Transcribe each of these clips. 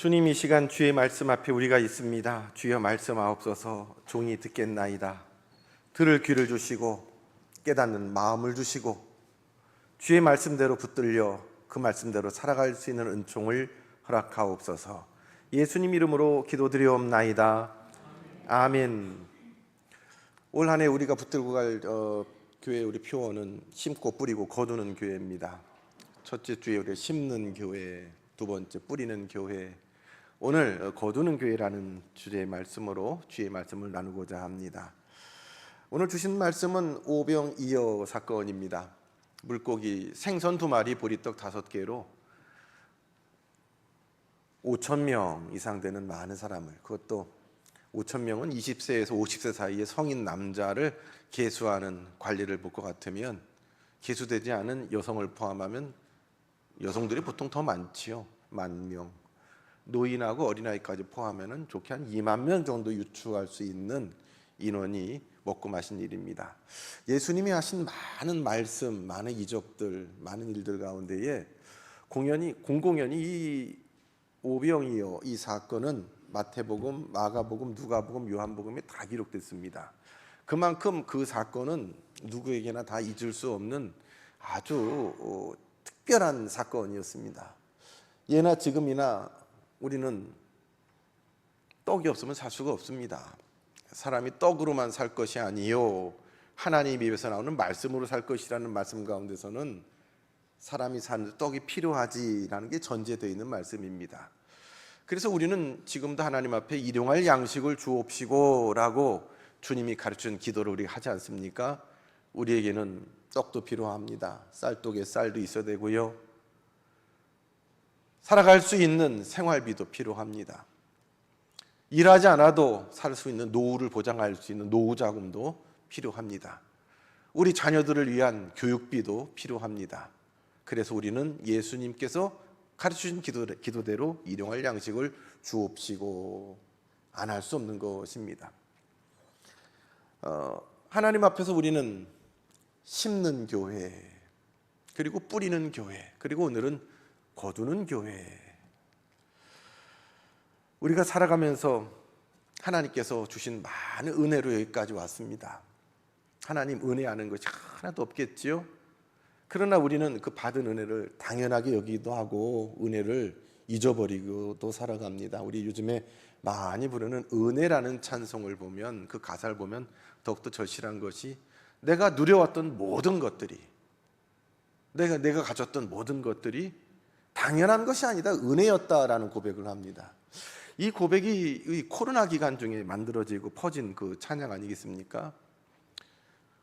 주님, 이 시간 주의 말씀 앞에 우리가 있습니다. 주여 말씀하옵소서. 종이 듣겠나이다. 들을 귀를 주시고 깨닫는 마음을 주시고 주의 말씀대로 붙들려 그 말씀대로 살아갈 수 있는 은총을 허락하옵소서. 예수님 이름으로 기도드리옵나이다. 아멘. 올 한 해 우리가 붙들고 갈 교회 우리 표어는 심고 뿌리고 거두는 교회입니다. 첫째 주에 우리가 심는 교회, 두 번째 뿌리는 교회, 오늘 거두는 교회라는 주제의 말씀으로 주의 말씀을 나누고자 합니다. 오늘 주신 말씀은 오병이어 사건입니다. 물고기 생선 2마리 보리떡 5개로 5,000명 이상 되는 많은 사람을, 그것도 5,000명은 20세에서 50세 사이의 성인 남자를 계수하는 관리를 볼 것 같으면 계수되지 않은 여성을 포함하면 여성들이 보통 더 많지요. 10,000명. 노인하고 어린아이까지 포함하면 좋게 한 2만 명 정도 유추할 수 있는 인원이 먹고 마신 일입니다. 예수님이 하신 많은 말씀, 많은 이적들, 많은 일들 가운데에 공공연히 이 오병이어 이 사건은 마태복음, 마가복음, 누가복음, 요한복음에 다 기록됐습니다. 그만큼 그 사건은 누구에게나 다 잊을 수 없는 아주 특별한 사건이었습니다. 예나 지금이나 우리는 떡이 없으면 살 수가 없습니다. 사람이 떡으로만 살 것이 아니요 하나님 입에서 나오는 말씀으로 살 것이라는 말씀 가운데서는 사람이 사는 떡이 필요하지라는 게 전제되어 있는 말씀입니다. 그래서 우리는 지금도 하나님 앞에 일용할 양식을 주옵시고 라고 주님이 가르친 기도를 우리가 하지 않습니까? 우리에게는 떡도 필요합니다. 쌀떡에 쌀도 있어야 되고요, 살아갈 수 있는 생활비도 필요합니다. 일하지 않아도 살 수 있는 노후를 보장할 수 있는 노후 자금도 필요합니다. 우리 자녀들을 위한 교육비도 필요합니다. 그래서 우리는 예수님께서 가르치신 기도대로 일용할 양식을 주옵시고 안 할 수 없는 것입니다. 하나님 앞에서 우리는 심는 교회, 그리고 뿌리는 교회, 그리고 오늘은 거두는 교회. 우리가 살아가면서 하나님께서 주신 많은 은혜로 여기까지 왔습니다. 하나님 은혜하는 것이 하나도 없겠지요. 그러나 우리는 그 받은 은혜를 당연하게 여기기도 하고 은혜를 잊어버리고도 살아갑니다. 우리 요즘에 많이 부르는 은혜라는 찬송을 보면, 그 가사를 보면 더욱더 절실한 것이, 내가 누려왔던 모든 것들이, 내가 가졌던 모든 것들이 당연한 것이 아니다, 은혜였다라는 고백을 합니다. 이 고백이 이 코로나 기간 중에 만들어지고 퍼진 그 찬양 아니겠습니까?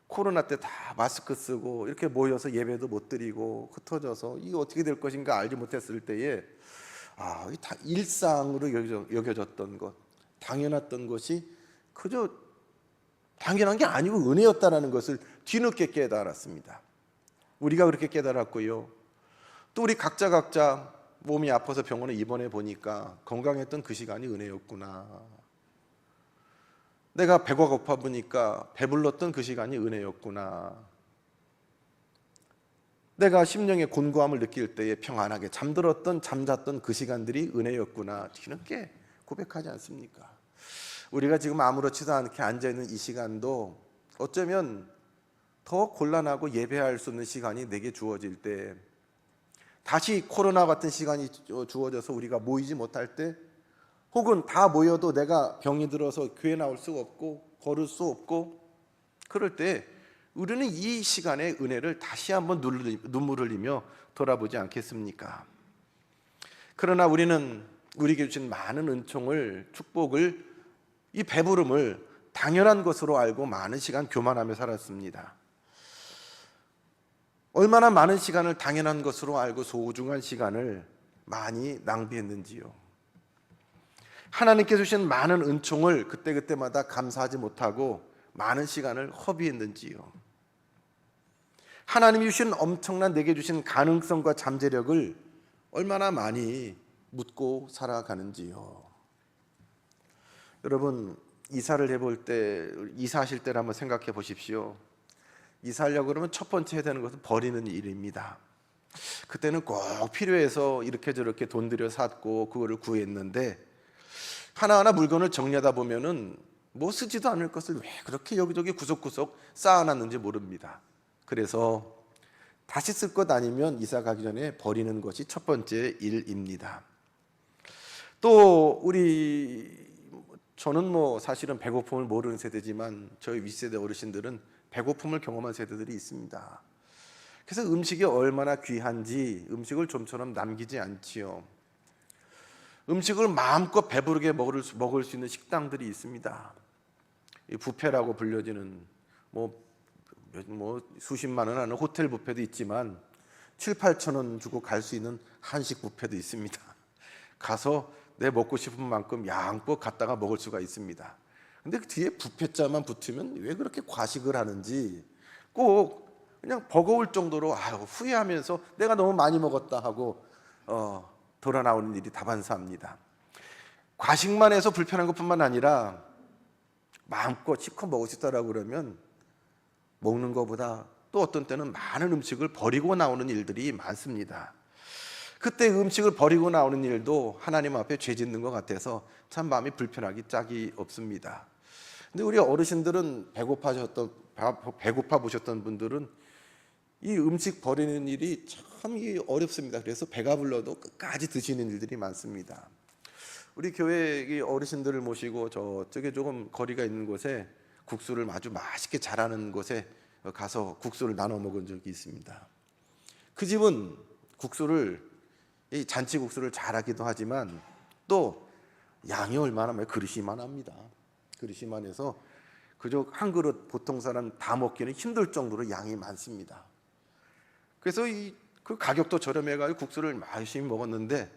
코로나 때 다 마스크 쓰고 이렇게 모여서 예배도 못 드리고 흩어져서 이게 어떻게 될 것인가 알지 못했을 때에 다 일상으로 여겨졌던 것, 당연했던 것이 그저 당연한 게 아니고 은혜였다라는 것을 뒤늦게 깨달았습니다. 우리가 그렇게 깨달았고요, 또 우리 각자 몸이 아파서 병원에 입원해 보니까 건강했던 그 시간이 은혜였구나. 내가 배가 고파 보니까 배불렀던 그 시간이 은혜였구나. 내가 심령의 곤고함을 느낄 때에 평안하게 잠잤던 그 시간들이 은혜였구나. 뒤늦게 고백하지 않습니까? 우리가 지금 아무렇지도 않게 앉아있는 이 시간도 어쩌면 더 곤란하고 예배할 수 없는 시간이 내게 주어질 때, 다시 코로나 같은 시간이 주어져서 우리가 모이지 못할 때, 혹은 다 모여도 내가 병이 들어서 교회 나올 수가 없고 걸을 수 없고 그럴 때 우리는 이 시간의 은혜를 다시 한번 눈물 흘리며 돌아보지 않겠습니까? 그러나 우리는 우리에게 주신 많은 은총을, 축복을, 이 배부름을 당연한 것으로 알고 많은 시간 교만하며 살았습니다. 얼마나 많은 시간을 당연한 것으로 알고 소중한 시간을 많이 낭비했는지요. 하나님께서 주신 많은 은총을 그때그때마다 감사하지 못하고 많은 시간을 허비했는지요. 하나님이 주신 엄청난 내게 주신 가능성과 잠재력을 얼마나 많이 묻고 살아가는지요. 여러분, 이사를 해볼 때, 이사하실 때를 한번 생각해 보십시오. 이사하려고 그러면 첫 번째 해야 되는 것은 버리는 일입니다. 그때는 꼭 필요해서 이렇게 저렇게 돈 들여 샀고 그거를 구했는데 하나하나 물건을 정리하다 보면은 뭐 쓰지도 않을 것을 왜 그렇게 여기저기 구석구석 쌓아놨는지 모릅니다. 그래서 다시 쓸 것 아니면 이사 가기 전에 버리는 것이 첫 번째 일입니다. 또 저는 뭐 사실은 배고픔을 모르는 세대지만 저희 윗세대 어르신들은 배고픔을 경험한 세대들이 있습니다. 그래서 음식이 얼마나 귀한지 음식을 좀처럼 남기지 않지요. 음식을 마음껏 배부르게 먹을 수 있는 식당들이 있습니다. 이 뷔페라고 불려지는 뭐 수십만 원 하는 호텔 뷔페도 있지만 7, 8천 원 주고 갈 수 있는 한식 뷔페도 있습니다. 가서 내 먹고 싶은 만큼 양껏 갖다가 먹을 수가 있습니다. 근데 그 뒤에 뷔페자만 붙으면 왜 그렇게 과식을 하는지 꼭 그냥 버거울 정도로 후회하면서 내가 너무 많이 먹었다 하고 돌아 나오는 일이 다반사입니다. 과식만 해서 불편한 것뿐만 아니라 마음껏 실컷 먹을 수 있다라고 그러면 먹는 것보다 또 어떤 때는 많은 음식을 버리고 나오는 일들이 많습니다. 그때 음식을 버리고 나오는 일도 하나님 앞에 죄 짓는 것 같아서 참 마음이 불편하기 짝이 없습니다. 근데 우리 어르신들은 배고파 보셨던 분들은 이 음식 버리는 일이 참 어렵습니다. 그래서 배가 불러도 끝까지 드시는 일들이 많습니다. 우리 교회 어르신들을 모시고 저쪽에 조금 거리가 있는 곳에 국수를 아주 맛있게 잘하는 곳에 가서 국수를 나눠 먹은 적이 있습니다. 그 집은 이 잔치국수를 잘하기도 하지만 또 양이 얼마나 많아요? 그릇이 이만합니다. 그릇이 이만해서 그저 한 그릇 보통 사람 다 먹기는 힘들 정도로 양이 많습니다. 그래서 그 가격도 저렴해가지고 국수를 열심히 먹었는데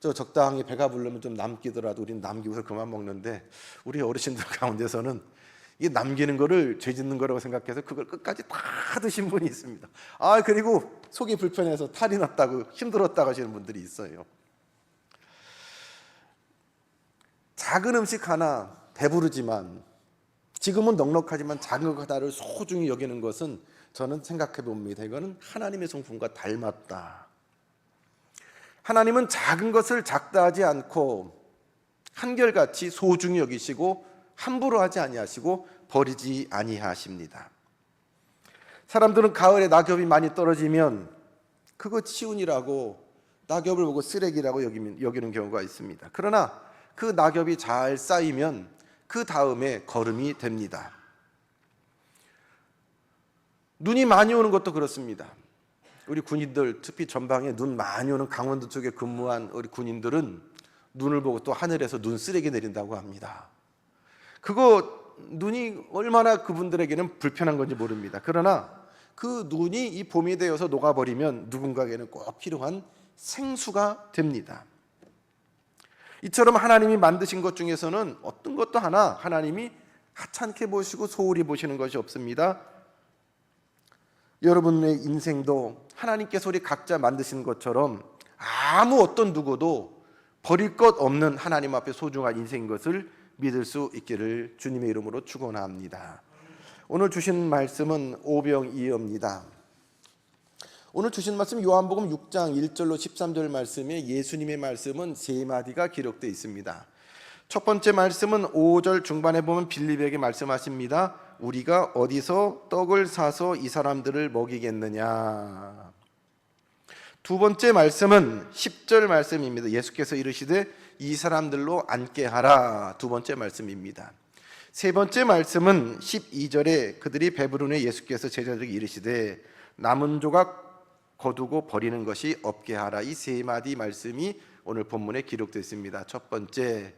적당히 배가 부르면 좀 남기더라도 우리는 남기고서 그만 먹는데 우리 어르신들 가운데서는 이게 남기는 거를 죄 짓는 거라고 생각해서 그걸 끝까지 다 드신 분이 있습니다. 그리고 속이 불편해서 탈이 났다고 힘들었다고 하시는 분들이 있어요. 작은 음식 하나 배부르지만 지금은 넉넉하지만 작은 것 하나를 소중히 여기는 것은 저는 생각해 봅니다. 이거는 하나님의 성품과 닮았다. 하나님은 작은 것을 작다 하지 않고 한결같이 소중히 여기시고 함부로 하지 아니하시고 버리지 아니하십니다. 사람들은 가을에 낙엽이 많이 떨어지면 그거 치운이라고 낙엽을 보고 쓰레기라고 여기는 경우가 있습니다. 그러나 그 낙엽이 잘 쌓이면 그 다음에 거름이 됩니다. 눈이 많이 오는 것도 그렇습니다. 우리 군인들, 특히 전방에 눈 많이 오는 강원도 쪽에 근무한 우리 군인들은 눈을 보고 또 하늘에서 눈 쓰레기 내린다고 합니다. 그거 눈이 얼마나 그분들에게는 불편한 건지 모릅니다. 그러나 그 눈이 이 봄이 되어서 녹아버리면 누군가에게는 꼭 필요한 생수가 됩니다. 이처럼 하나님이 만드신 것 중에서는 어떤 것도 하나 하나님이 하찮게 보시고 소홀히 보시는 것이 없습니다. 여러분의 인생도 하나님께서 우리 각자 만드신 것처럼 아무 어떤 누구도 버릴 것 없는 하나님 앞에 소중한 인생인 것을 믿을 수 있기를 주님의 이름으로 축원합니다. 오늘 주신 말씀은 오병이어입니다. 오늘 주신 말씀 요한복음 6장 1절로 13절 말씀에 예수님의 말씀은 세 마디가 기록되어 있습니다. 첫 번째 말씀은 5절 중반에 보면 빌립에게 말씀하십니다. 우리가 어디서 떡을 사서 이 사람들을 먹이겠느냐. 두 번째 말씀은 10절 말씀입니다. 예수께서 이르시되 이 사람들로 앉게 하라. 두 번째 말씀입니다. 세 번째 말씀은 12절에 그들이 배부르니 예수께서 제자들에게 이르시되 남은 조각 거두고 버리는 것이 없게 하라. 이 세 마디 말씀이 오늘 본문에 기록되어 있습니다. 첫 번째,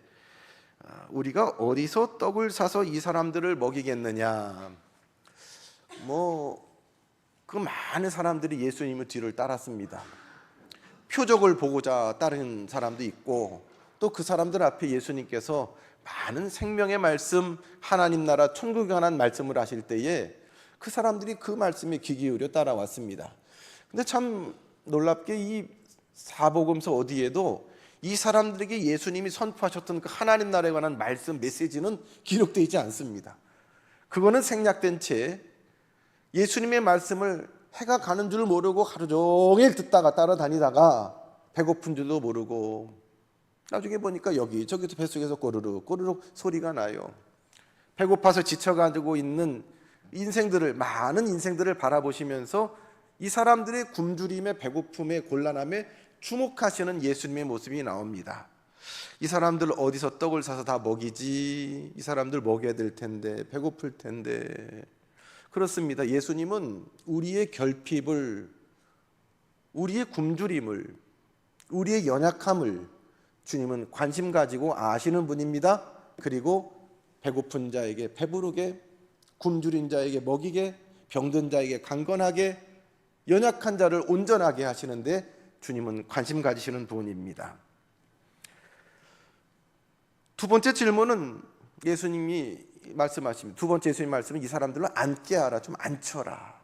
우리가 어디서 떡을 사서 이 사람들을 먹이겠느냐. 그 많은 사람들이 예수님의 뒤를 따랐습니다. 표적을 보고자 따른 사람도 있고 또 그 사람들 앞에 예수님께서 많은 생명의 말씀, 하나님 나라 천국에 관한 말씀을 하실 때에 그 사람들이 그 말씀에 귀 기울여 따라왔습니다. 근데 참 놀랍게 이 사복음서 어디에도 이 사람들에게 예수님이 선포하셨던 그 하나님 나라에 관한 말씀, 메시지는 기록되어 있지 않습니다. 그거는 생략된 채 예수님의 말씀을 해가 가는 줄 모르고 하루 종일 듣다가 따라다니다가 배고픈 줄도 모르고 나중에 보니까 여기저기서 뱃속에서 꼬르륵 꼬르륵 소리가 나요. 배고파서 지쳐가지고 있는 많은 인생들을 바라보시면서 이 사람들의 굶주림에 배고픔에 곤란함에 주목하시는 예수님의 모습이 나옵니다. 이 사람들 어디서 떡을 사서 다 먹이지? 이 사람들 먹여야 될 텐데, 배고플 텐데. 그렇습니다. 예수님은 우리의 결핍을, 우리의 굶주림을, 우리의 연약함을 주님은 관심 가지고 아시는 분입니다. 그리고 배고픈 자에게 배부르게, 굶주린 자에게 먹이게, 병든 자에게 강건하게, 연약한 자를 온전하게 하시는데 주님은 관심 가지시는 분입니다. 두 번째 질문은 예수님이 말씀하십니다. 두 번째 예수님 말씀은 이 사람들을 앉게 하라, 좀 앉혀라.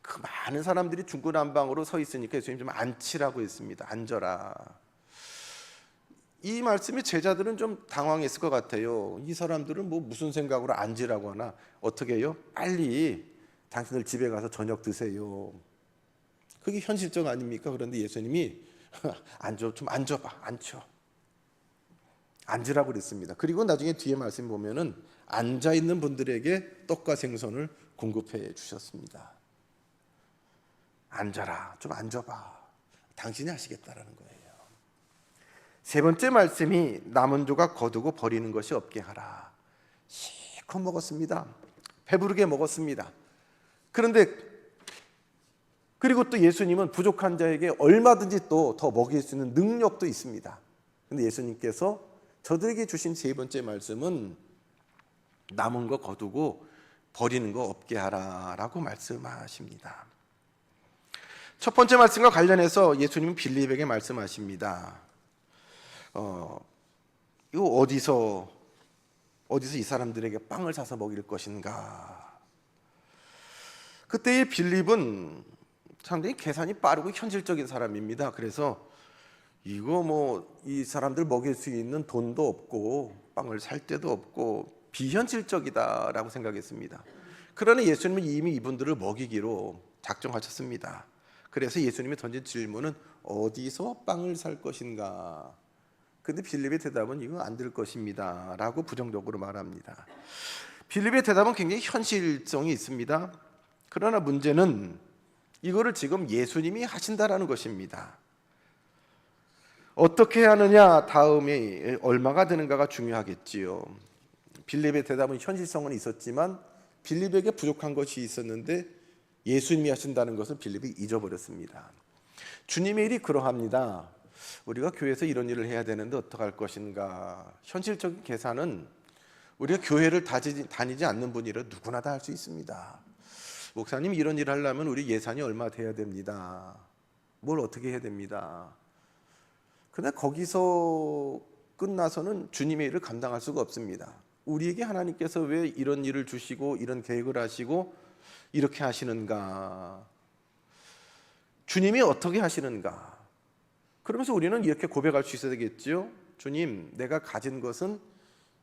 그 많은 사람들이 중구난방으로 서 있으니까 예수님 좀 앉히라고 했습니다. 앉아라. 이 말씀에 제자들은 좀 당황했을 것 같아요. 이 사람들은 뭐 무슨 생각으로 앉으라고 하나? 어떻게 해요? 빨리 당신들 집에 가서 저녁 드세요. 그게 현실적 아닙니까? 그런데 예수님이 앉아, 좀 앉아봐, 앉혀. 앉으라고 그랬습니다. 그리고 나중에 뒤에 말씀 보면은 앉아 있는 분들에게 떡과 생선을 공급해 주셨습니다. 앉아라, 좀 앉아봐. 당신이 하시겠다라는 거예요. 세 번째 말씀이 남은 조각 거두고 버리는 것이 없게 하라. 실컷 먹었습니다. 배부르게 먹었습니다. 그런데 그리고 또 예수님은 부족한 자에게 얼마든지 또 더 먹일 수 있는 능력도 있습니다. 그런데 예수님께서 저들에게 주신 세 번째 말씀은 남은 거 거두고 버리는 거 없게 하라라고 말씀하십니다. 첫 번째 말씀과 관련해서 예수님은 빌립에게 말씀하십니다. 이거 어디서 이 사람들에게 빵을 사서 먹일 것인가? 그때의 빌립은 상당히 계산이 빠르고 현실적인 사람입니다. 그래서 이거 뭐 이 사람들 먹일 수 있는 돈도 없고 빵을 살 데도 없고 비현실적이다라고 생각했습니다. 그러나 예수님은 이미 이분들을 먹이기로 작정하셨습니다. 그래서 예수님이 던진 질문은 어디서 빵을 살 것인가? 근데 빌립의 대답은 이거 안 될 것입니다 라고 부정적으로 말합니다. 빌립의 대답은 굉장히 현실성이 있습니다. 그러나 문제는 이거를 지금 예수님이 하신다라는 것입니다. 어떻게 하느냐, 다음에 얼마가 되는가가 중요하겠지요. 빌립의 대답은 현실성은 있었지만 빌립에게 부족한 것이 있었는데 예수님이 하신다는 것을 빌립이 잊어버렸습니다. 주님의 일이 그러합니다. 우리가 교회에서 이런 일을 해야 되는데 어떡할 것인가. 현실적인 계산은 우리가 교회를 다니지 않는 분이라 누구나 다 할 수 있습니다. 목사님, 이런 일을 하려면 우리 예산이 얼마 돼야 됩니다. 뭘 어떻게 해야 됩니다. 그러나 거기서 끝나서는 주님의 일을 감당할 수가 없습니다. 우리에게 하나님께서 왜 이런 일을 주시고 이런 계획을 하시고 이렇게 하시는가? 주님이 어떻게 하시는가? 그러면서 우리는 이렇게 고백할 수 있어야 되겠죠. 주님, 내가 가진 것은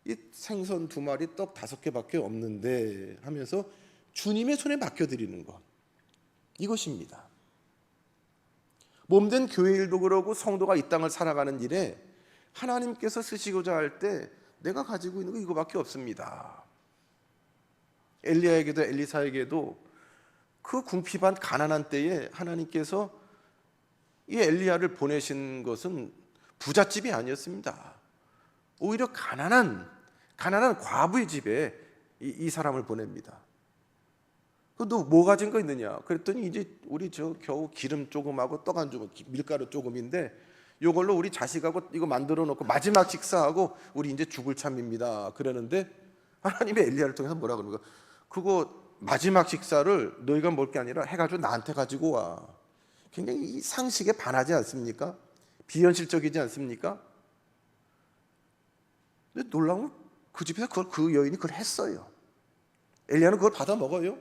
이 생선 2마리, 떡 5개밖에 없는데 하면서 주님의 손에 맡겨드리는 것, 이것입니다. 몸된 교회 일도 그러고 성도가 이 땅을 살아가는 일에 하나님께서 쓰시고자 할 때 내가 가지고 있는 거 이거밖에 없습니다. 엘리야에게도 엘리사에게도 그 궁핍한 가난한 때에 하나님께서 이 엘리야를 보내신 것은 부잣집이 아니었습니다. 오히려 가난한 과부의 집에 이 사람을 보냅니다. 너 뭐 가진 거 있느냐? 그랬더니 이제 우리 겨우 기름 조금하고 떡 한 조금, 밀가루 조금인데 이걸로 우리 자식하고 이거 만들어 놓고 마지막 식사하고 우리 이제 죽을 참입니다. 그러는데 하나님의 엘리야를 통해서 뭐라 그러는가? 그거 마지막 식사를 너희가 먹을 게 아니라 해가지고 나한테 가지고 와. 굉장히 이 상식에 반하지 않습니까? 비현실적이지 않습니까? 근데 놀라운 건 그 집에서 그 여인이 그걸 했어요. 엘리야는 그걸 받아 먹어요.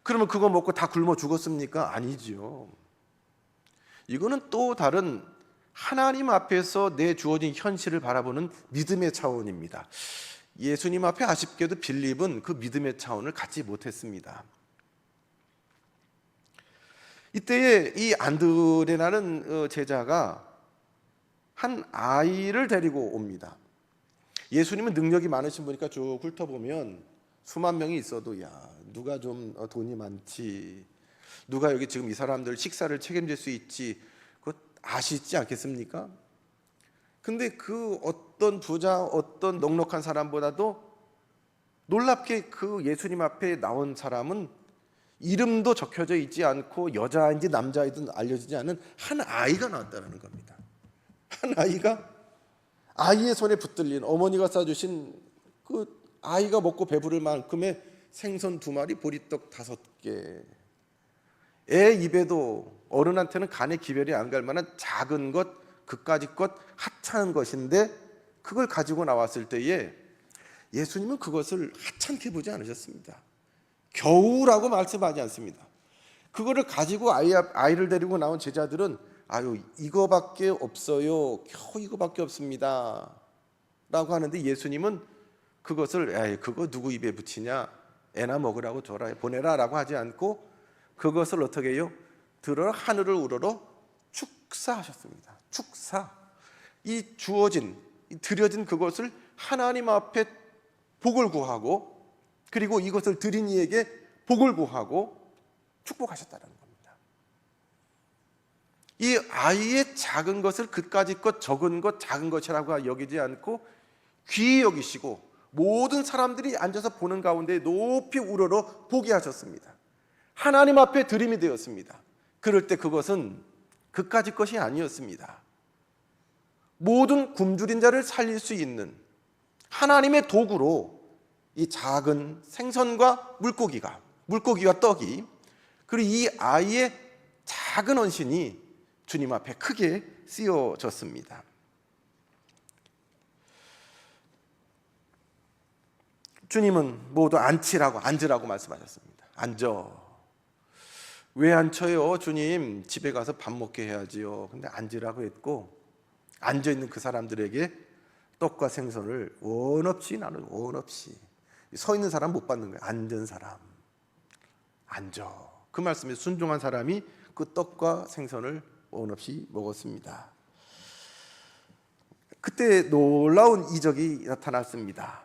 그러면 그거 먹고 다 굶어 죽었습니까? 아니죠. 이거는 또 다른 하나님 앞에서 내 주어진 현실을 바라보는 믿음의 차원입니다. 예수님 앞에 아쉽게도 빌립은 그 믿음의 차원을 갖지 못했습니다. 이때에 이 안드레라는 제자가 한 아이를 데리고 옵니다. 예수님은 능력이 많으신 분이니까 쭉 훑어보면 수만 명이 있어도 야, 누가 좀 돈이 많지, 누가 여기 지금 이 사람들 식사를 책임질 수 있지, 그거 아시지 않겠습니까? 근데 그 어떤 부자, 어떤 넉넉한 사람보다도 놀랍게 그 예수님 앞에 나온 사람은 이름도 적혀져 있지 않고 여자인지 남자인지 알려지지 않은 한 아이가 나왔다는 겁니다. 한 아이가 아이의 손에 붙들린 어머니가 싸주신 그 아이가 먹고 배부를 만큼의 생선 2마리, 보리떡 5개. 애 입에도 어른한테는 간에 기별이 안 갈 만한 작은 것, 그까짓 것, 하찮은 것인데 그걸 가지고 나왔을 때에 예수님은 그것을 하찮게 보지 않으셨습니다. 겨우라고 말씀하지 않습니다. 그거를 가지고 아이를 데리고 나온 제자들은 아유, 이거밖에 없어요, 겨우 이거밖에 없습니다 라고 하는데 예수님은 그것을 에이, 그거 누구 입에 붙이냐, 애나 먹으라고 줘라, 보내라 라고 하지 않고 그것을 어떻게 해요? 들어 하늘을 우러러 축사하셨습니다. 축사. 이 주어진, 드려진 그것을 하나님 앞에 복을 구하고, 그리고 이것을 드린 이에게 복을 구하고 축복하셨다는 겁니다. 이 아이의 작은 것을 그까짓 것, 적은 것, 작은 것이라고 여기지 않고 귀히 여기시고 모든 사람들이 앉아서 보는 가운데 높이 우러러 보게 하셨습니다. 하나님 앞에 드림이 되었습니다. 그럴 때 그것은 그까짓 것이 아니었습니다. 모든 굶주린 자를 살릴 수 있는 하나님의 도구로 이 작은 생선과 물고기와 떡이, 그리고 이 아이의 작은 헌신이 주님 앞에 크게 쓰여졌습니다. 주님은 모두 앉으라고 말씀하셨습니다. 앉아. 왜 앉혀요? 주님, 집에 가서 밥 먹게 해야지요. 근데 앉으라고 했고, 앉아있는 그 사람들에게 떡과 생선을 원없이 나눠, 원없이. 서 있는 사람 못 받는 거예요. 앉은 사람. 앉아. 그 말씀에 순종한 사람이 그 떡과 생선을 원없이 먹었습니다. 그때 놀라운 이적이 나타났습니다.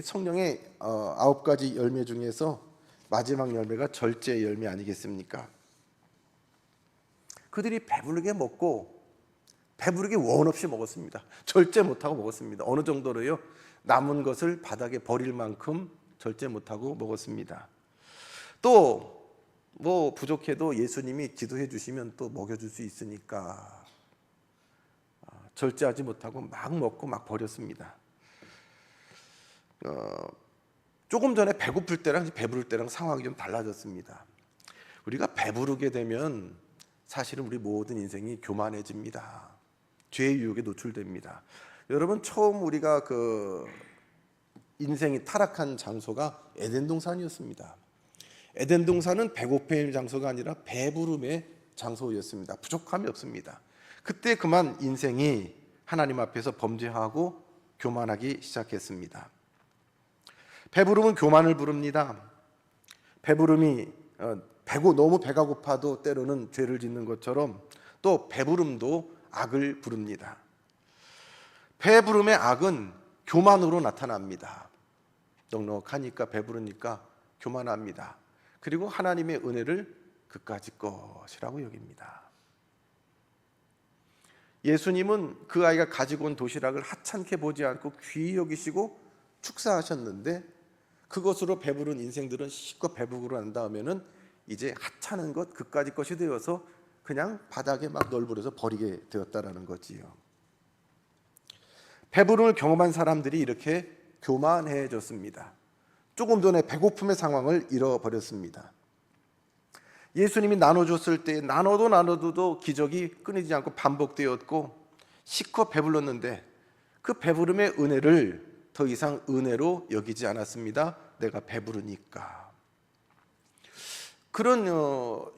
성령의 9가지 열매 중에서 마지막 열매가 절제 열매 아니겠습니까? 그들이 배부르게 먹고 배부르게 원 없이 먹었습니다. 절제 못하고 먹었습니다. 어느 정도로요? 남은 것을 바닥에 버릴 만큼 절제 못하고 먹었습니다. 또 뭐 부족해도 예수님이 기도해 주시면 또 먹여줄 수 있으니까 절제하지 못하고 막 먹고 막 버렸습니다. 조금 전에 배고플 때랑 배부를 때랑 상황이 좀 달라졌습니다. 우리가 배부르게 되면 사실은 우리 모든 인생이 교만해집니다. 죄의 유혹에 노출됩니다. 여러분, 처음 우리가 그 인생이 타락한 장소가 에덴 동산이었습니다. 에덴 동산은 배고픔의 장소가 아니라 배부름의 장소였습니다. 부족함이 없습니다. 그때 그만 인생이 하나님 앞에서 범죄하고 교만하기 시작했습니다. 배부름은 교만을 부릅니다. 배부름이 너무 배가 고파도 때로는 죄를 짓는 것처럼 또 배부름도 악을 부릅니다. 배부름의 악은 교만으로 나타납니다. 넉넉하니까 배부르니까 교만합니다. 그리고 하나님의 은혜를 그까짓 것이라고 여깁니다. 예수님은 그 아이가 가지고 온 도시락을 하찮게 보지 않고 귀히 여기시고 축사하셨는데, 그것으로 배부른 인생들은 실컷 배부르고 난 다음에는 이제 하찮은 것, 그까짓 것이 되어서 그냥 바닥에 막 널브러져 버리게 되었다라는 거지요. 배부름을 경험한 사람들이 이렇게 교만해졌습니다. 조금 전에 배고픔의 상황을 잃어버렸습니다. 예수님이 나눠줬을 때 나눠도 기적이 끊이지 않고 반복되었고 실컷 배불렀는데 그 배부름의 은혜를 더 이상 은혜로 여기지 않았습니다. 내가 배부르니까. 그런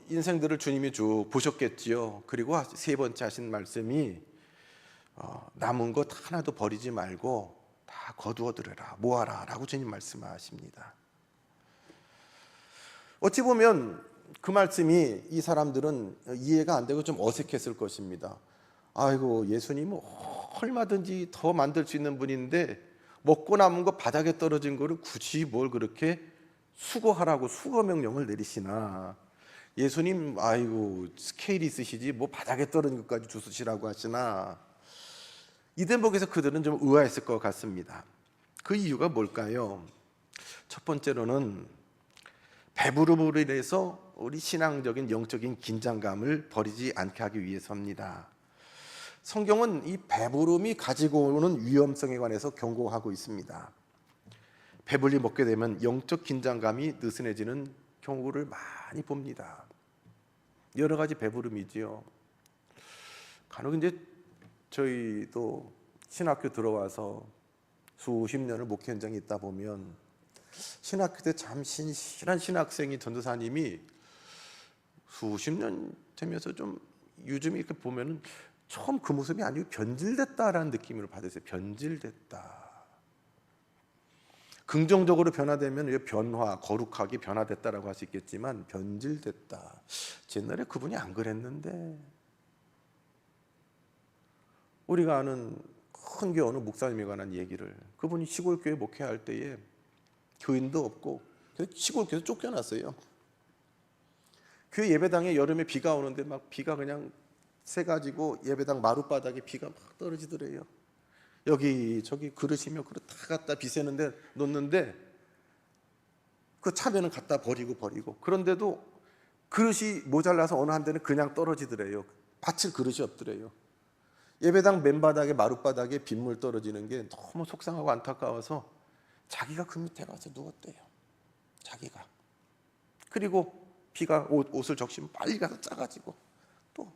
인생들을 주님이 쭉 보셨겠지요. 그리고 3번째 하신 말씀이 남은 것 하나도 버리지 말고 다 거두어들여라, 모아라 라고 주님 말씀하십니다. 어찌 보면 그 말씀이 이 사람들은 이해가 안 되고 좀 어색했을 것입니다. 아이고, 예수님은 얼마든지 더 만들 수 있는 분인데 먹고 남은 거 바닥에 떨어진 거를 굳이 뭘 그렇게 수거하라고 수거 명령을 내리시나. 예수님, 아이고, 스케일이 있으시지 뭐 바닥에 떨어진 것까지 주스시라고 하시나. 이 대목에서 그들은 좀 의아했을 것 같습니다. 그 이유가 뭘까요? 첫 번째로는 배부름으로 인해서 우리 신앙적인 영적인 긴장감을 버리지 않게 하기 위해서입니다. 성경은 이 배부름이 가지고 오는 위험성에 관해서 경고하고 있습니다. 배불리 먹게 되면 영적 긴장감이 느슨해지는 경우를 많이 봅니다. 여러 가지 배부름이지요. 간혹 이제 저희도 신학교 들어와서 수십 년을 목회 현장에 있다 보면 신학교 때 참 신실한 신학생이 전도사님이 수십 년 되면서 좀 요즘 이렇게 보면은 처음 그 모습이 아니고 변질됐다라는 느낌을 받았어요. 변질됐다. 긍정적으로 변화되면 변화, 거룩하게 변화됐다라고 할 수 있겠지만 변질됐다. 옛날에 그분이 안 그랬는데. 우리가 아는 큰 교회 어느 목사님에 관한 얘기를, 그분이 시골 교회 목회할 때에 교인도 없고 시골 교회에서 쫓겨났어요. 교회 예배당에 여름에 비가 오는데 막 비가 그냥 새가지고 예배당 마룻바닥에 비가 막 떨어지더래요. 여기 저기 그릇이며 그릇 다 갖다 비세는데 놓는데 그 차면은 갖다 버리고 그런데도 그릇이 모자라서 어느 한 대는 그냥 떨어지더래요. 받칠 그릇이 없더래요. 예배당 맨바닥에 마룻바닥에 빗물 떨어지는 게 너무 속상하고 안타까워서 자기가 그 밑에 가서 누웠대요. 자기가. 그리고 비가 옷을 적시면 빨리 가서 짜가지고 또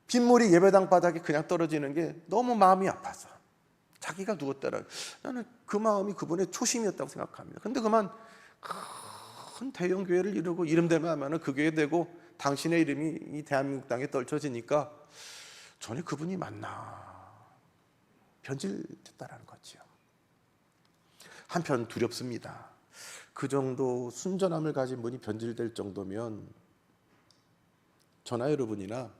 빗물이 예배당 바닥에 그냥 떨어지는 게 너무 마음이 아파서 자기가 누웠더라. 나는 그 마음이 그분의 초심이었다고 생각합니다. 근데 그만 큰 대형 교회를 이루고 이름대로 하면 그 교회 되고 당신의 이름이 이 대한민국 땅에 떨쳐지니까 전에 그분이 맞나 변질됐다라는 거죠. 한편 두렵습니다. 그 정도 순전함을 가진 분이 변질될 정도면 저나 여러분이나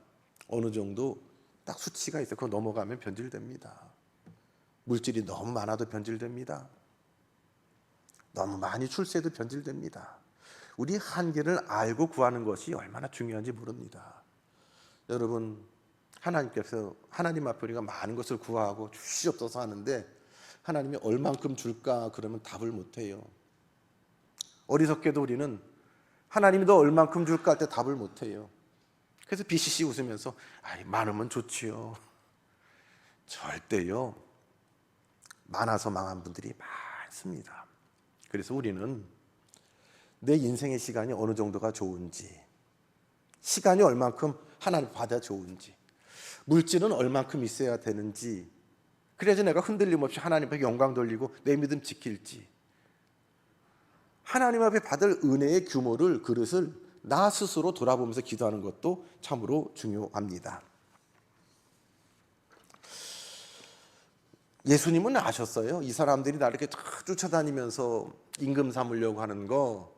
어느 정도 딱 수치가 있어요. 그거 넘어가면 변질됩니다. 물질이 너무 많아도 변질됩니다. 너무 많이 출세해도 변질됩니다. 우리 한계를 알고 구하는 것이 얼마나 중요한지 모릅니다. 여러분, 하나님께서 하나님 앞에 우리가 많은 것을 구하고 주시옵소서 하는데 하나님이 얼만큼 줄까 그러면 답을 못해요. 어리석게도 우리는 하나님이 너 얼만큼 줄까 할 때 답을 못해요. 그래서 비시시 웃으면서 아이 많으면 좋지요. 절대요. 많아서 망한 분들이 많습니다. 그래서 우리는 내 인생의 시간이 어느 정도가 좋은지, 시간이 얼만큼 하나님 받아 좋은지, 물질은 얼만큼 있어야 되는지, 그래야지 내가 흔들림 없이 하나님 앞에 영광 돌리고 내 믿음 지킬지, 하나님 앞에 받을 은혜의 규모를, 그릇을 나 스스로 돌아보면서 기도하는 것도 참으로 중요합니다. 예수님은 아셨어요. 이 사람들이 나를 이렇게 쫓아다니면서 임금 삼으려고 하는 거,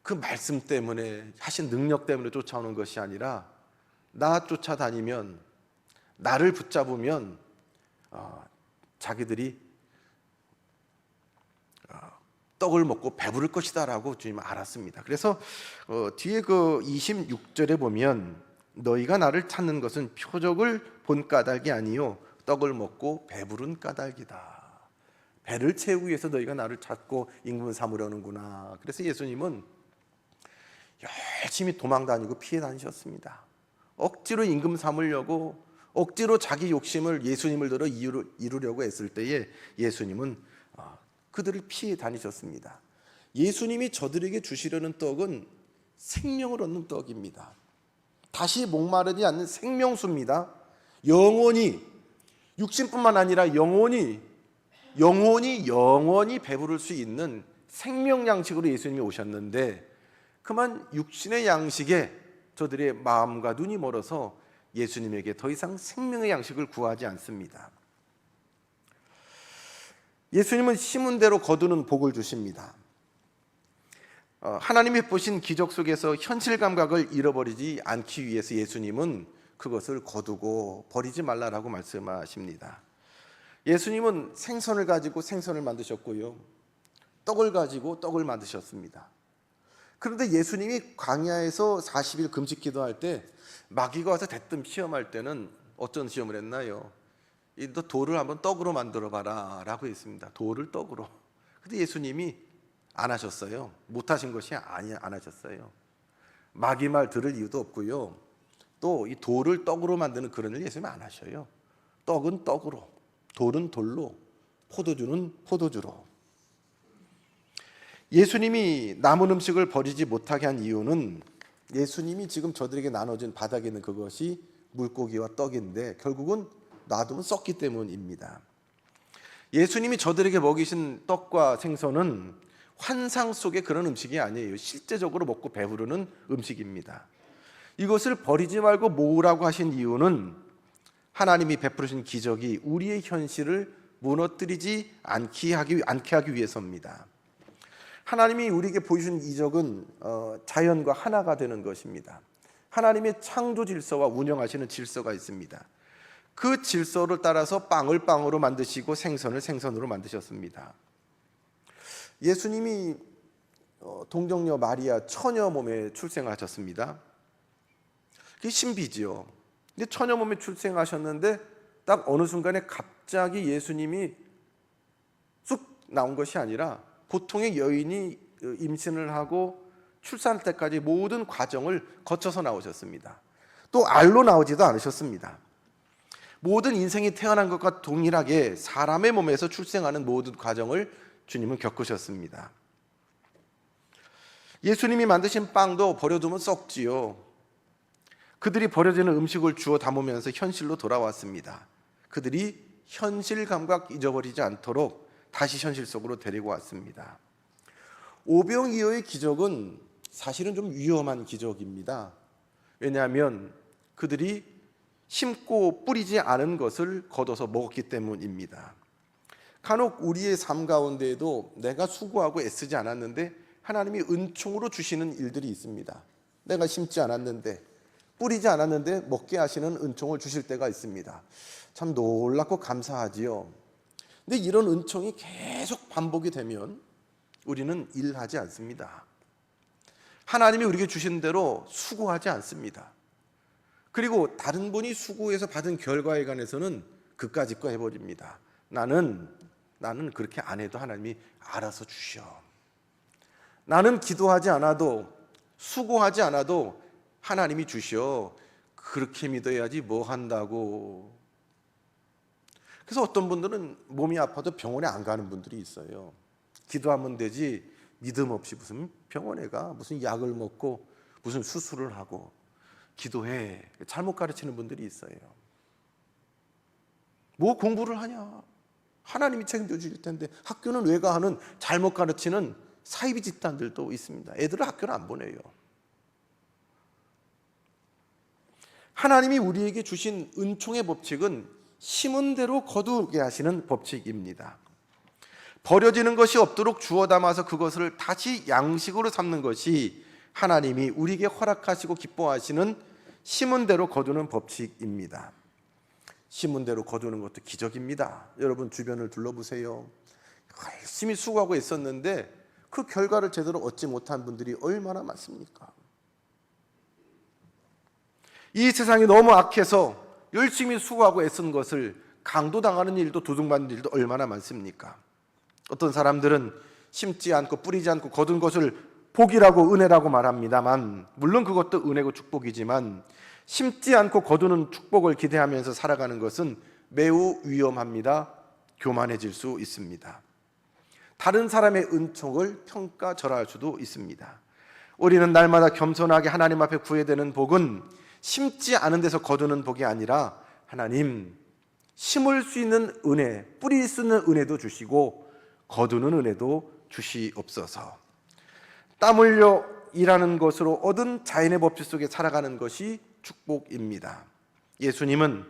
그 말씀 때문에, 하신 능력 때문에 쫓아오는 것이 아니라 나 쫓아다니면, 나를 붙잡으면 자기들이 떡을 먹고 배부를 것이다 라고 주님은 알았습니다. 그래서 뒤에 그 26절에 보면 너희가 나를 찾는 것은 표적을 본 까닭이 아니요 떡을 먹고 배부른 까닭이다. 배를 채우기 위해서 너희가 나를 찾고 임금을 삼으려는구나. 그래서 예수님은 열심히 도망 다니고 피해 다니셨습니다. 억지로 임금 삼으려고, 억지로 자기 욕심을 예수님을 들어 이루려고 했을 때에 예수님은 그들을 피해 다니셨습니다. 예수님이 저들에게 주시려는 떡은 생명을 얻는 떡입니다. 다시 목마르지 않는 생명수입니다. 영원히, 육신뿐만 아니라 영원히 배부를 수 있는 생명 양식으로 예수님이 오셨는데, 그만 육신의 양식에 저들의 마음과 눈이 멀어서 예수님에게 더 이상 생명의 양식을 구하지 않습니다. 예수님은 심은 대로 거두는 복을 주십니다. 하나님이 보신 기적 속에서 현실 감각을 잃어버리지 않기 위해서 예수님은 그것을 거두고 버리지 말라라고 말씀하십니다. 예수님은 생선을 가지고 생선을 만드셨고요, 떡을 가지고 떡을 만드셨습니다. 그런데 예수님이 광야에서 40일 금식 기도할 때 마귀가 와서 대뜸 시험할 때는 어떤 시험을 했나요? 너 돌을 한번 떡으로 만들어 봐라 라고 했습니다. 돌을 떡으로. 근데 예수님이 안 하셨어요. 못 하신 것이 안 하셨어요. 마귀 말 들을 이유도 없고요, 또 이 돌을 떡으로 만드는 그런 일 예수님이 안 하셔요. 떡은 떡으로, 돌은 돌로, 포도주는 포도주로. 예수님이 남은 음식을 버리지 못하게 한 이유는 예수님이 지금 저들에게 나눠진 바닥에 있는 그것이 물고기와 떡인데 결국은 놔두면 썩기 때문입니다. 예수님이 저들에게 먹이신 떡과 생선은 환상 속의 그런 음식이 아니에요. 실제적으로 먹고 배부르는 음식입니다. 이것을 버리지 말고 모으라고 하신 이유는 하나님이 베푸신 기적이 우리의 현실을 무너뜨리지 않게 하기 위해서입니다. 하나님이 우리에게 보여준 이적은 자연과 하나가 되는 것입니다. 하나님의 창조 질서와 운영하시는 질서가 있습니다. 그 질서를 따라서 빵을 빵으로 만드시고 생선을 생선으로 만드셨습니다. 예수님이 동정녀 마리아 처녀 몸에 출생하셨습니다. 그게 신비지요. 근데 처녀 몸에 출생하셨는데 딱 어느 순간에 갑자기 예수님이 쑥 나온 것이 아니라 보통의 여인이 임신을 하고 출산할 때까지 모든 과정을 거쳐서 나오셨습니다. 또 알로 나오지도 않으셨습니다. 모든 인생이 태어난 것과 동일하게 사람의 몸에서 출생하는 모든 과정을 주님은 겪으셨습니다. 예수님이 만드신 빵도 버려두면 썩지요. 그들이 버려지는 음식을 주워 담으면서 현실로 돌아왔습니다. 그들이 현실 감각 잊어버리지 않도록 다시 현실 속으로 데리고 왔습니다. 오병이어의 기적은 사실은 좀 위험한 기적입니다. 왜냐하면 그들이 심고 뿌리지 않은 것을 걷어서 먹었기 때문입니다. 간혹 우리의 삶 가운데에도 내가 수고하고 애쓰지 않았는데 하나님이 은총으로 주시는 일들이 있습니다. 내가 심지 않았는데, 뿌리지 않았는데 먹게 하시는 은총을 주실 때가 있습니다. 참 놀랍고 감사하지요. 근데 이런 은총이 계속 반복이 되면 우리는 일하지 않습니다. 하나님이 우리에게 주신 대로 수고하지 않습니다. 그리고 다른 분이 수고해서 받은 결과에 관해서는 그까짓 거 해버립니다. 나는 그렇게 안 해도 하나님이 알아서 주셔. 나는 기도하지 않아도, 수고하지 않아도 하나님이 주셔. 그렇게 믿어야지 뭐 한다고. 그래서 어떤 분들은 몸이 아파도 병원에 안 가는 분들이 있어요. 기도하면 되지 믿음 없이 무슨 병원에 가, 무슨 약을 먹고 무슨 수술을 하고 기도해. 잘못 가르치는 분들이 있어요. 뭐 공부를 하냐, 하나님이 책임져 주실 텐데 학교는 왜 가 하는 잘못 가르치는 사이비 집단들도 있습니다. 애들을 학교를 안 보내요. 하나님이 우리에게 주신 은총의 법칙은 심은 대로 거두게 하시는 법칙입니다. 버려지는 것이 없도록 주워 담아서 그것을 다시 양식으로 삼는 것이 하나님이 우리에게 허락하시고 기뻐하시는 심은 대로 거두는 법칙입니다. 심은 대로 거두는 것도 기적입니다. 여러분 주변을 둘러보세요. 열심히 수고하고 있었는데 그 결과를 제대로 얻지 못한 분들이 얼마나 많습니까? 이 세상이 너무 악해서 열심히 수고하고 애쓴 것을 강도당하는 일도, 도둑맞는 일도 얼마나 많습니까? 어떤 사람들은 심지 않고 뿌리지 않고 거둔 것을 복이라고 은혜라고 말합니다만, 물론 그것도 은혜고 축복이지만 심지 않고 거두는 축복을 기대하면서 살아가는 것은 매우 위험합니다. 교만해질 수 있습니다. 다른 사람의 은총을 평가절하할 수도 있습니다. 우리는 날마다 겸손하게 하나님 앞에 구해야 되는 복은 심지 않은 데서 거두는 복이 아니라 하나님, 심을 수 있는 은혜, 뿌릴 수 있는 은혜도 주시고 거두는 은혜도 주시옵소서. 땀 흘려 일하는 것으로 얻은 자연의 법칙 속에 살아가는 것이 축복입니다. 예수님은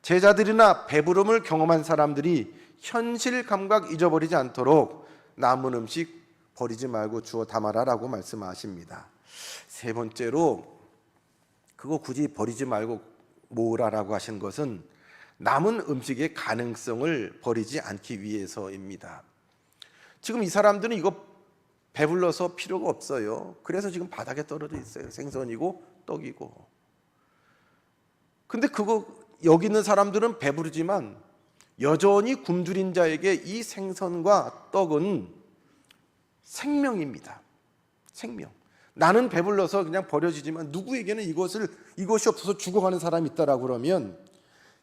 제자들이나 배부름을 경험한 사람들이 현실 감각 잊어버리지 않도록 남은 음식 버리지 말고 주워 담아라라고 말씀하십니다. 세 번째로 그거 굳이 버리지 말고 모으라라고 하신 것은 남은 음식의 가능성을 버리지 않기 위해서입니다. 지금 이 사람들은 이거 배불러서 필요가 없어요. 그래서 지금 바닥에 떨어져 있어요. 생선이고 떡이고. 근데 그거 여기 있는 사람들은 배부르지만 여전히 굶주린 자에게 이 생선과 떡은 생명입니다. 생명. 나는 배불러서 그냥 버려지지만 누구에게는 이것이 없어서 죽어가는 사람이 있다라고 그러면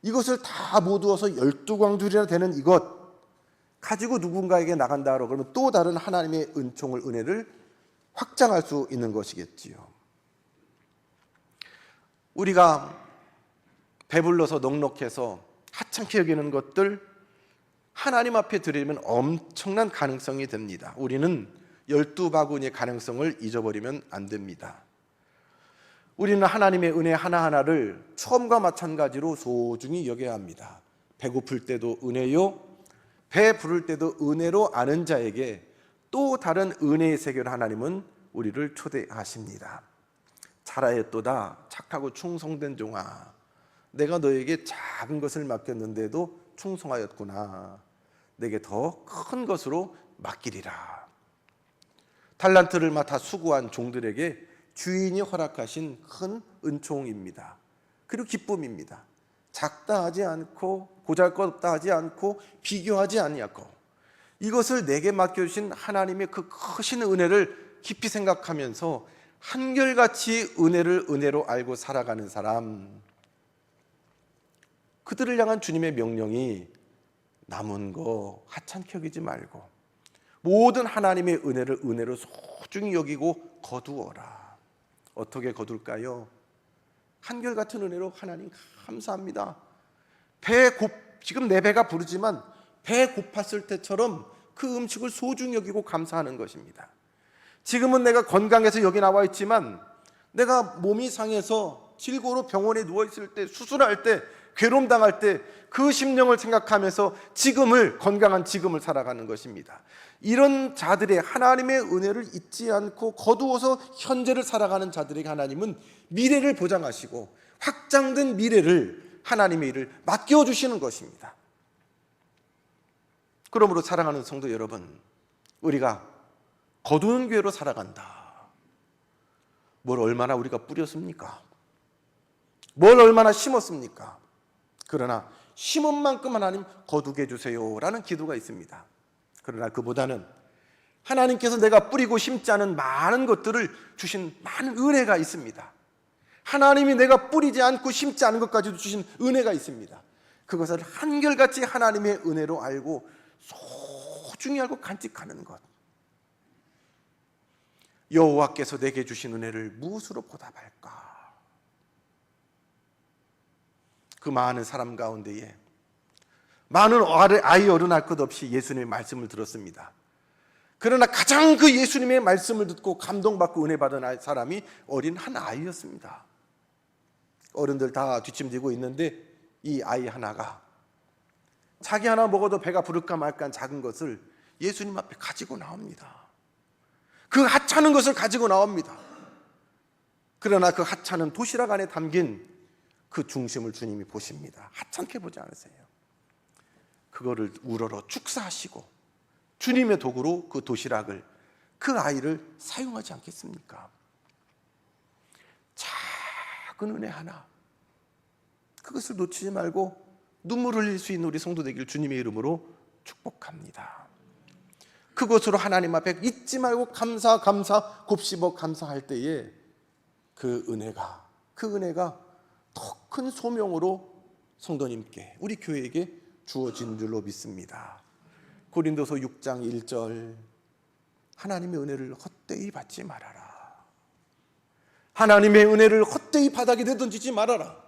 이것을 다 모두어서 12광줄이나 되는 이것 가지고 누군가에게 나간다고 그러면 또 다른 하나님의 은총을, 은혜를 확장할 수 있는 것이겠지요. 우리가 배불러서 넉넉해서 하찮게 여기는 것들 하나님 앞에 드리면 엄청난 가능성이 됩니다. 우리는 12바구니의 가능성을 잊어버리면 안 됩니다. 우리는 하나님의 은혜 하나하나를 처음과 마찬가지로 소중히 여겨야 합니다. 배고플 때도 은혜요, 배 부를 때도 은혜로 아는 자에게 또 다른 은혜의 세계로 하나님은 우리를 초대하십니다. 잘하였도다 착하고 충성된 종아, 내가 너에게 작은 것을 맡겼는데도 충성하였구나. 내게 더 큰 것으로 맡기리라. 달란트를 맡아 수고한 종들에게 주인이 허락하신 큰 은총입니다. 그리고 기쁨입니다. 작다 하지 않고 보잘것없다 하지 않고 비교하지 아니하고 이것을 내게 맡겨주신 하나님의 그 크신 은혜를 깊이 생각하면서 한결같이 은혜를 은혜로 알고 살아가는 사람, 그들을 향한 주님의 명령이 남은 거 하찮게 여기지 말고 모든 하나님의 은혜를 은혜로 소중히 여기고 거두어라. 어떻게 거둘까요? 한결같은 은혜로 하나님 감사합니다. 지금 내 배가 부르지만 배 고팠을 때처럼 그 음식을 소중히 여기고 감사하는 것입니다. 지금은 내가 건강해서 여기 나와 있지만 내가 몸이 상해서 질고로 병원에 누워있을 때, 수술할 때, 괴로움 당할 때 그 심령을 생각하면서 건강한 지금을 살아가는 것입니다. 이런 자들의 하나님의 은혜를 잊지 않고 거두어서 현재를 살아가는 자들에게 하나님은 미래를 보장하시고 확장된 미래를, 하나님의 일을 맡겨주시는 것입니다. 그러므로 사랑하는 성도 여러분, 우리가 거두는 교회로 살아간다. 뭘 얼마나 우리가 뿌렸습니까? 뭘 얼마나 심었습니까? 그러나 심은 만큼 하나님 거두게 해주세요라는 기도가 있습니다. 그러나 그보다는 하나님께서 내가 뿌리고 심지 않은 많은 것들을 주신 많은 은혜가 있습니다. 하나님이 내가 뿌리지 않고 심지 않은 것까지도 주신 은혜가 있습니다. 그것을 한결같이 하나님의 은혜로 알고 소중히 알고 간직하는 것. 여호와께서 내게 주신 은혜를 무엇으로 보답할까? 그 많은 사람 가운데에 많은 아이 어른 할 것 없이 예수님의 말씀을 들었습니다. 그러나 가장 그 예수님의 말씀을 듣고 감동받고 은혜 받은 사람이 어린 한 아이였습니다. 어른들 다 뒷짐지고 있는데 이 아이 하나가 자기 하나 먹어도 배가 부를까 말까 한 작은 것을 예수님 앞에 가지고 나옵니다. 그 하찮은 것을 가지고 나옵니다. 그러나 그 하찮은 도시락 안에 담긴 그 중심을 주님이 보십니다. 하찮게 보지 않으세요. 그거를 우러러 축사하시고 주님의 도구로 그 도시락을, 그 아이를 사용하지 않겠습니까? 작은 은혜 하나, 그것을 놓치지 말고 눈물 흘릴 수 있는 우리 성도 되기를 주님의 이름으로 축복합니다. 그것으로 하나님 앞에 잊지 말고 감사 곱씹어 감사할 때에 그 은혜가 더 큰 소명으로 성도님께, 우리 교회에게 주어진 줄로 믿습니다. 고린도서 6장 1절, 하나님의 은혜를 헛되이 받지 말아라. 하나님의 은혜를 헛되이 바닥에 내던지지 말아라.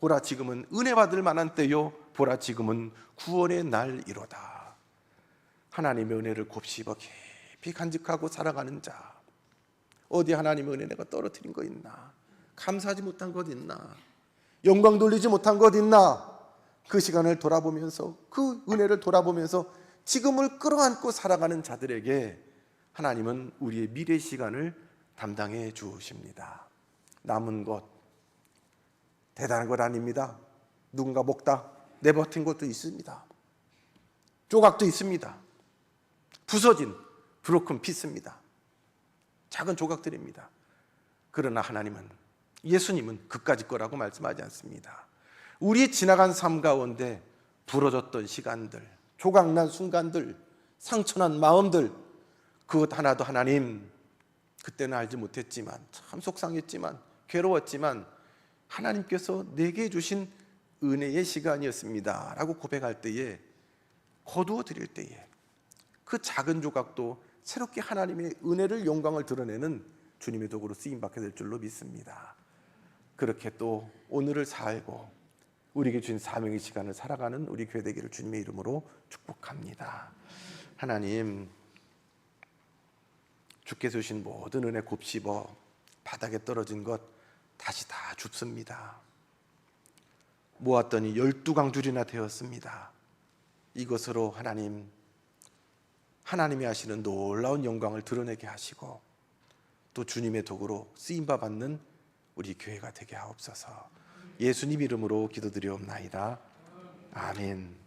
보라 지금은 은혜 받을 만한 때요, 보라 지금은 구원의 날이로다. 하나님의 은혜를 곱씹어 깊이 간직하고 살아가는 자, 어디 하나님의 은혜 내가 떨어뜨린 거 있나? 감사하지 못한 것 있나? 영광 돌리지 못한 것 있나? 그 시간을 돌아보면서, 그 은혜를 돌아보면서 지금을 끌어안고 살아가는 자들에게 하나님은 우리의 미래 시간을 담당해 주십니다. 남은 것 대단한 것 아닙니다. 누군가 먹다 내버린 것도 있습니다. 조각도 있습니다. 부서진 브로큰 피스입니다. 작은 조각들입니다. 그러나 하나님은, 예수님은 그까짓 거라고 말씀하지 않습니다. 우리 지나간 삶 가운데 부러졌던 시간들, 조각난 순간들, 상처난 마음들, 그것 하나도 하나님, 그때는 알지 못했지만, 참 속상했지만, 괴로웠지만 하나님께서 내게 주신 은혜의 시간이었습니다 라고 고백할 때에, 거두어 드릴 때에 그 작은 조각도 새롭게 하나님의 은혜를, 영광을 드러내는 주님의 도구로 쓰임받게 될 줄로 믿습니다. 그렇게 또 오늘을 살고 우리에게 주신 사명의 시간을 살아가는 우리 교회 되기를 주님의 이름으로 축복합니다. 하나님, 주께서 주신 모든 은혜 곱씹어 바닥에 떨어진 것 다시 다 줍습니다. 모았더니 12강줄이나 되었습니다. 이것으로 하나님, 하나님이 하시는 놀라운 영광을 드러내게 하시고 또 주님의 도구로 쓰임바 받는 우리 교회가 되게 하옵소서. 예수님 이름으로 기도드리옵나이다. 아멘.